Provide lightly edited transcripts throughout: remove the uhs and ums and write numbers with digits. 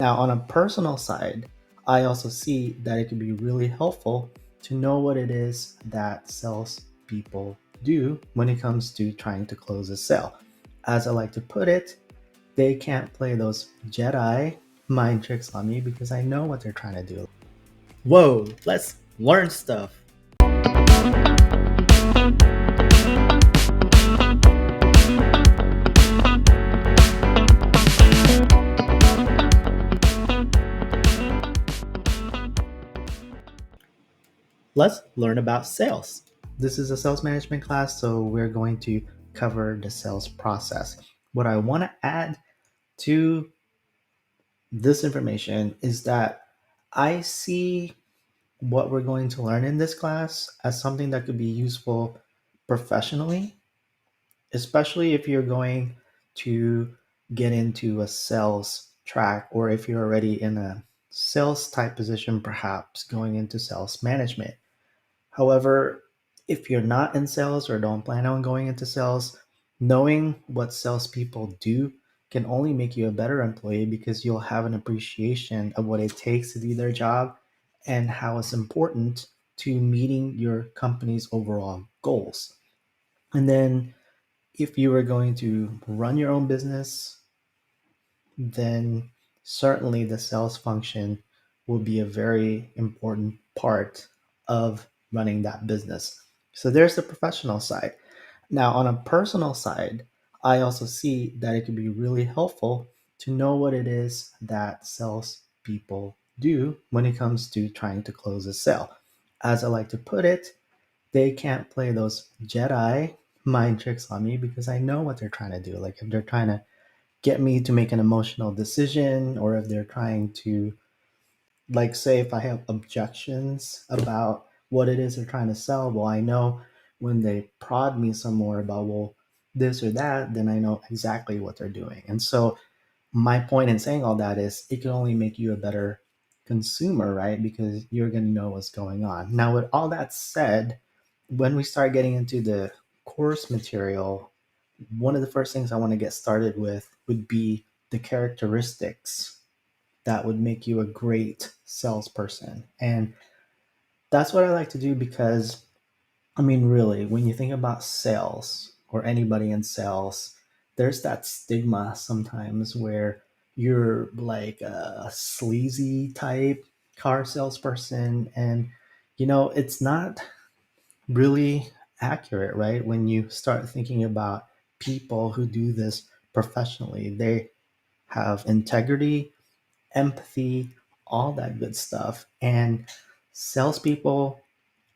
Now, on a personal side, I also see that it can be really helpful to know what it is that salespeople do when it comes to trying to close a sale. As I like to put it, they can't play those Jedi mind tricks on me because I know what they're trying to do. Whoa, let's learn stuff. Let's learn about sales. This is a sales management class, so we're going to cover the sales process. What I want to add to this information is that I see what we're going to learn in this class as something that could be useful professionally, especially if you're going to get into a sales track or if you're already in a sales type position, perhaps going into sales management. However, if you're not in sales or don't plan on going into sales, knowing what salespeople do can only make you a better employee because you'll have an appreciation of what it takes to do their job and how it's important to meeting your company's overall goals. And then if you are going to run your own business, then certainly the sales function will be a very important part of running that business. So there's the professional side. Now, on a personal side, I also see that it can be really helpful to know what it is that salespeople do when it comes to trying to close a sale. As I like to put it, they can't play those Jedi mind tricks on me because I know what they're trying to do. Like if they're trying to get me to make an emotional decision or if they're trying to, like, say if I have objections about what it is they're trying to sell, well, I know when they prod me some more about, well, this or that, then I know exactly what they're doing. And so my point in saying all that is it can only make you a better consumer, right? Because you're going to know what's going on. Now, with all that said, when we start getting into the course material, one of the first things I want to get started with would be the characteristics that would make you a great salesperson. And that's what I like to do because, I mean, really, when you think about sales or anybody in sales, there's that stigma sometimes where you're like a sleazy type car salesperson. And, it's not really accurate, right? When you start thinking about people who do this professionally, they have integrity, empathy, all that good stuff. And salespeople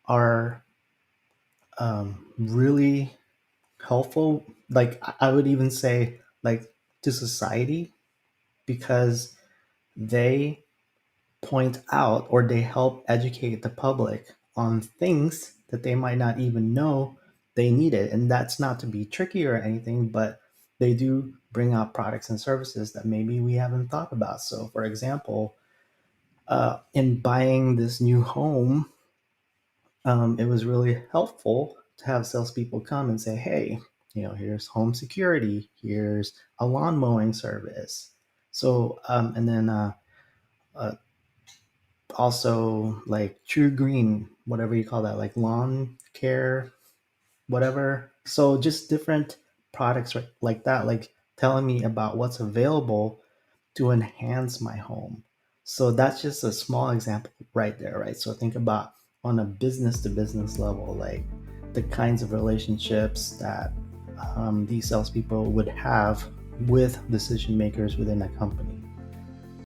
are really helpful. Like I would even say, like to society, because they point out or they help educate the public on things that they might not even know they needed. And that's not to be tricky or anything, but they do bring out products and services that maybe we haven't thought about. So, for example, in buying this new home, it was really helpful to have salespeople come and say, hey, here's home security, here's a lawn mowing service. So, and then uh, also like True Green, whatever you call that, like lawn care, whatever. So just different products like that, like telling me about what's available to enhance my home. So that's just a small example right there, right? So think about on a business to business level, like the kinds of relationships that these salespeople would have with decision makers within a company.